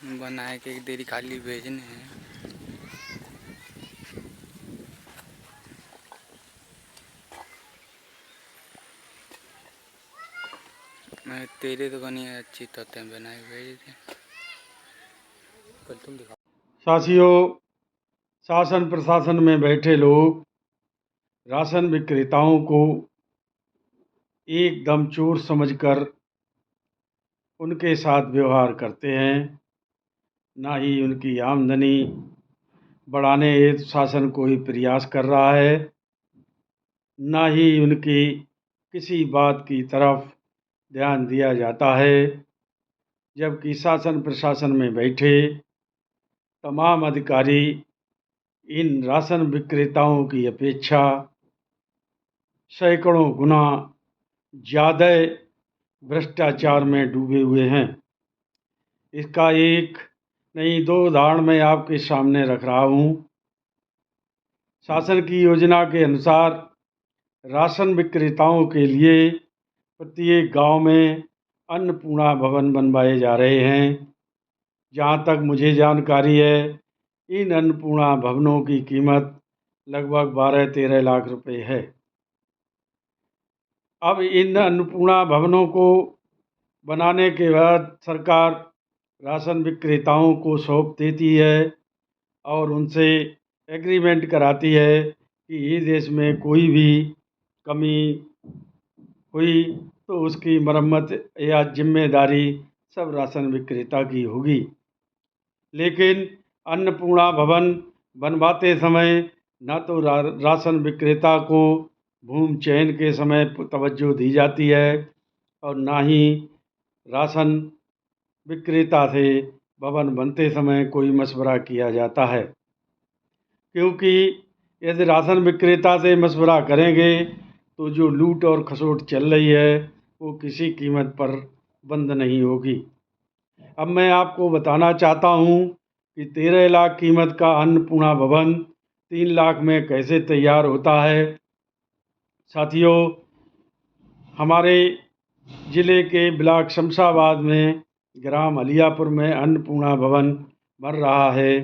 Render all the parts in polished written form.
बनाए के एक देरी खाली भेजने हैं। मैं तेरे तो बनी अच्छी तो बनाए भेज दे। कल तुम दिखा। साथियों, शासन प्रशासन में बैठे लोग राशन विक्रेताओं को एकदम चोर समझकर उनके साथ व्यवहार करते हैं। ना ही उनकी आमदनी बढ़ाने हेतु शासन कोई प्रयास कर रहा है, ना ही उनकी किसी बात की तरफ ध्यान दिया जाता है। जबकि शासन प्रशासन में बैठे तमाम अधिकारी इन राशन विक्रेताओं की अपेक्षा सैकड़ों गुना ज़्यादा भ्रष्टाचार में डूबे हुए हैं। इसका एक नहीं दो उदाहरण मैं आपके सामने रख रहा हूँ। शासन की योजना के अनुसार राशन विक्रेताओं के लिए प्रत्येक गांव में अन्नपूर्णा भवन बनवाए जा रहे हैं। जहां तक मुझे जानकारी है, इन अन्नपूर्णा भवनों की कीमत लगभग 12-13 लाख रुपए है। अब इन अन्नपूर्णा भवनों को बनाने के बाद सरकार राशन विक्रेताओं को सौंप देती है और उनसे एग्रीमेंट कराती है कि इस देश में कोई भी कमी हुई तो उसकी मरम्मत या जिम्मेदारी सब राशन विक्रेता की होगी। लेकिन अन्नपूर्णा भवन बनवाते समय न तो राशन विक्रेता को भूमि चयन के समय तवज्जो दी जाती है और ना ही राशन विक्रेता से भवन बनते समय कोई मशवरा किया जाता है। क्योंकि यदि राशन विक्रेता से मशवरा करेंगे तो जो लूट और खसोट चल रही है वो किसी कीमत पर बंद नहीं होगी। अब मैं आपको बताना चाहता हूँ कि 13 लाख कीमत का अन्नपूर्णा भवन 3 लाख में कैसे तैयार होता है। साथियों, हमारे ज़िले के ब्लॉक शमशाबाद में ग्राम अलियापुर में अन्नपूर्णा भवन बन रहा है।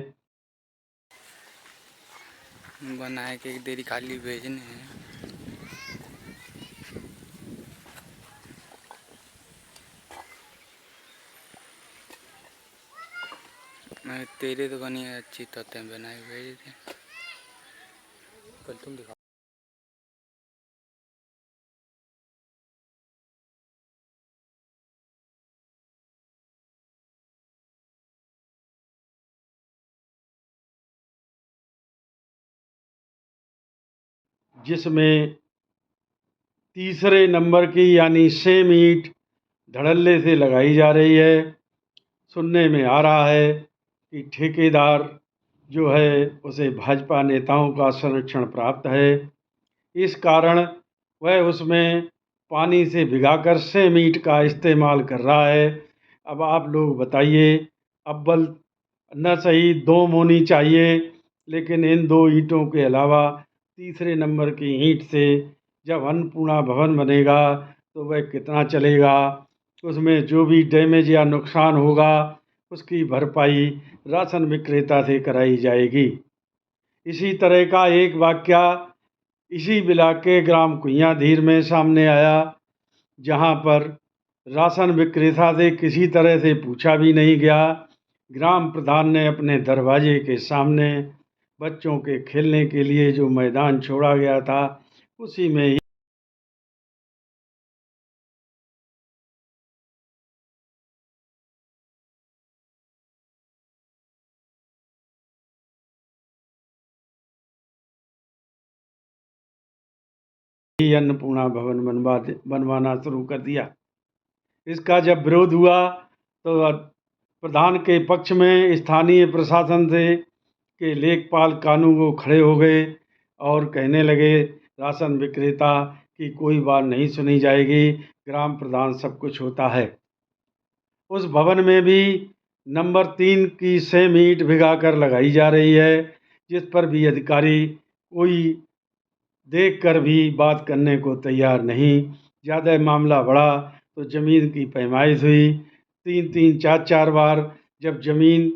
बनाए के एक देरी खाली भेजने हैं। मैं तेरे तो बनी अच्छी तो बनाए भेज दे। कल तुम दिखा। जिसमें तीसरे नंबर की यानी सेम ईंट धड़ल्ले से लगाई जा रही है। सुनने में आ रहा है कि ठेकेदार जो है उसे भाजपा नेताओं का संरक्षण प्राप्त है। इस कारण वह उसमें पानी से भिगाकर सेम ईंट का इस्तेमाल कर रहा है। अब आप लोग बताइए, अव्वल न सही 2 मोनी चाहिए, लेकिन इन 2 ईंटों के अलावा तीसरे नंबर की ईंट से जब अन्नपूर्णा भवन बनेगा तो वह कितना चलेगा। उसमें जो भी डैमेज या नुकसान होगा उसकी भरपाई राशन विक्रेता से कराई जाएगी। इसी तरह का एक वाकया इसी ब्लॉक के ग्राम कुइयाधीर में सामने आया, जहां पर राशन विक्रेता से किसी तरह से पूछा भी नहीं गया। ग्राम प्रधान ने अपने दरवाजे के सामने बच्चों के खेलने के लिए जो मैदान छोड़ा गया था उसी में ही अन्नपूर्णा भवन बनवाना शुरू कर दिया। इसका जब विरोध हुआ तो प्रधान के पक्ष में स्थानीय प्रशासन से के लेखपाल कानून खड़े हो गए और कहने लगे राशन विक्रेता की कोई बात नहीं सुनी जाएगी, ग्राम प्रधान सब कुछ होता है। उस भवन में भी नंबर 3 की सेम ईंट भिगाकर लगाई जा रही है, जिस पर भी अधिकारी कोई देखकर भी बात करने को तैयार नहीं। ज़्यादा मामला बढ़ा तो ज़मीन की पैमाइश हुई। 3-3 4-4 बार जब ज़मीन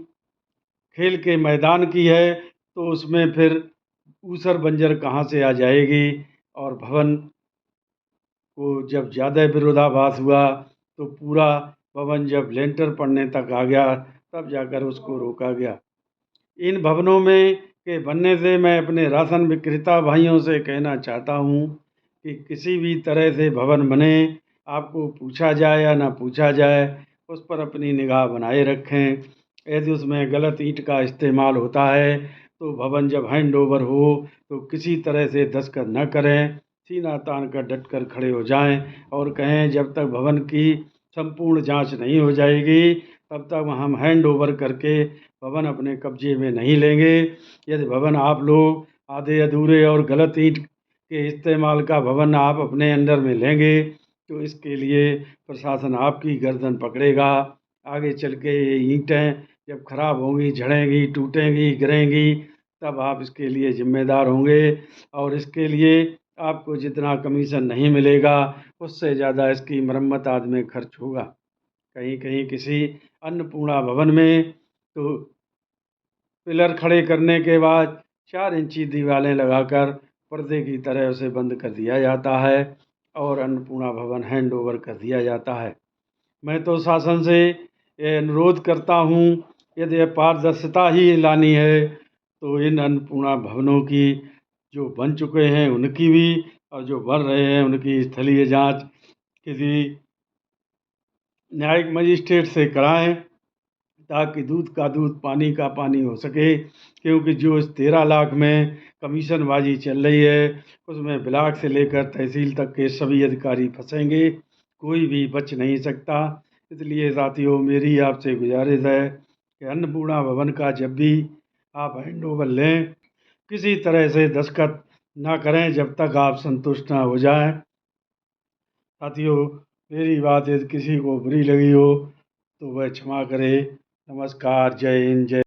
खेल के मैदान की है तो उसमें फिर ऊसर बंजर कहाँ से आ जाएगी। और भवन को जब ज़्यादा विरोधाभास हुआ तो पूरा भवन जब लेंटर पड़ने तक आ गया तब जाकर उसको रोका गया। इन भवनों में के बनने से मैं अपने राशन विक्रेता भाइयों से कहना चाहता हूँ कि किसी भी तरह से भवन बने, आपको पूछा जाए या ना पूछा जाए, उस पर अपनी निगाह बनाए रखें। यदि उसमें गलत ईंट का इस्तेमाल होता है तो भवन जब हैंड ओवर हो तो किसी तरह से दस्तखत न करें, सीना तान कर डट कर खड़े हो जाएं और कहें जब तक भवन की संपूर्ण जांच नहीं हो जाएगी तब तक हम हैंड ओवर करके भवन अपने कब्जे में नहीं लेंगे। यदि भवन आप लोग आधे अधूरे और गलत ईंट के इस्तेमाल का भवन आप अपने अंडर में लेंगे तो इसके लिए प्रशासन आपकी गर्दन पकड़ेगा। आगे चल के ये ईंटें जब खराब होंगी, झड़ेंगी, टूटेंगी, गिरेंगी, तब आप इसके लिए जिम्मेदार होंगे और इसके लिए आपको जितना कमीशन नहीं मिलेगा उससे ज़्यादा इसकी मरम्मत आदि में खर्च होगा। कहीं कहीं किसी अन्नपूर्णा भवन में तो पिलर खड़े करने के बाद 4 इंची दीवारें लगाकर पर्दे की तरह उसे बंद कर दिया जाता है और अन्नपूर्णा भवन हैंड ओवर कर दिया जाता है। मैं तो शासन से ये अनुरोध करता हूँ, यदि पारदर्शिता ही लानी है तो इन अन्नपूर्णा भवनों की जो बन चुके हैं उनकी भी और जो बन रहे हैं उनकी स्थलीय जांच किसी न्यायिक मजिस्ट्रेट से कराएं ताकि दूध का दूध पानी का पानी हो सके। क्योंकि जो इस 13 लाख में कमीशनबाजी चल रही है उसमें ब्लॉक से लेकर तहसील तक के सभी अधिकारी फंसेंगे, कोई भी बच नहीं सकता। इसलिए साथियों मेरी आपसे गुजारिश है कि अन्नपूर्णा भवन का जब भी आप हैंड ओवर लें किसी तरह से दस्तखत ना करें जब तक आप संतुष्ट ना हो जाएं। साथियों मेरी बात यदि किसी को बुरी लगी हो तो वह क्षमा करे। नमस्कार, जय हिंद, जय